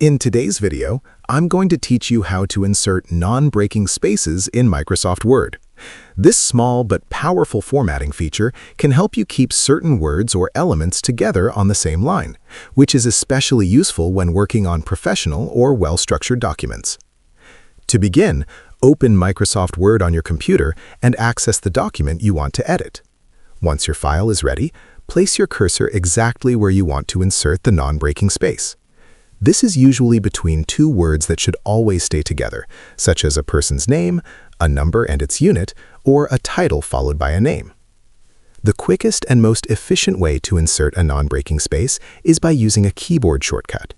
In today's video, I'm going to teach you how to insert non-breaking spaces in Microsoft Word. This small but powerful formatting feature can help you keep certain words or elements together on the same line, which is especially useful when working on professional or well-structured documents. To begin, open Microsoft Word on your computer and access the document you want to edit. Once your file is ready, place your cursor exactly where you want to insert the non-breaking space. This is usually between two words that should always stay together, such as a person's name, a number and its unit, or a title followed by a name. The quickest and most efficient way to insert a non-breaking space is by using a keyboard shortcut.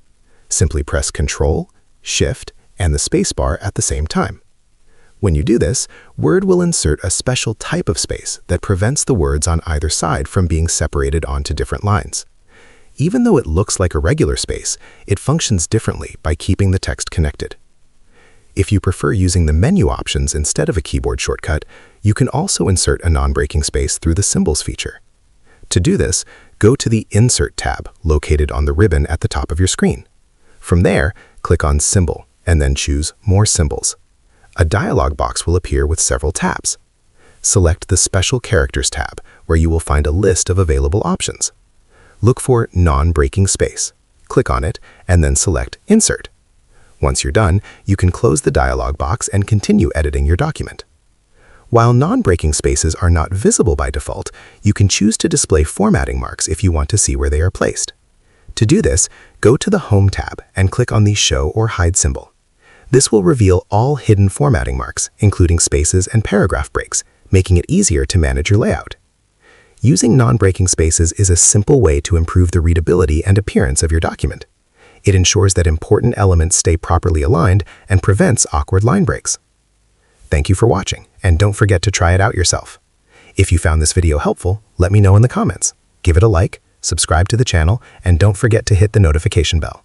Simply press Ctrl, Shift, and the spacebar at the same time. When you do this, Word will insert a special type of space that prevents the words on either side from being separated onto different lines. Even though it looks like a regular space, it functions differently by keeping the text connected. If you prefer using the menu options instead of a keyboard shortcut, you can also insert a non-breaking space through the Symbols feature. To do this, go to the Insert tab located on the ribbon at the top of your screen. From there, click on Symbol and then choose More Symbols. A dialog box will appear with several tabs. Select the Special Characters tab, where you will find a list of available options. Look for Non-Breaking Space. Click on it, and then select Insert. Once you're done, you can close the dialog box and continue editing your document. While non-breaking spaces are not visible by default, you can choose to display formatting marks if you want to see where they are placed. To do this, go to the Home tab and click on the Show or Hide symbol. This will reveal all hidden formatting marks, including spaces and paragraph breaks, making it easier to manage your layout. Using non-breaking spaces is a simple way to improve the readability and appearance of your document. It ensures that important elements stay properly aligned and prevents awkward line breaks. Thank you for watching, and don't forget to try it out yourself. If you found this video helpful, let me know in the comments. Give it a like, subscribe to the channel, and don't forget to hit the notification bell.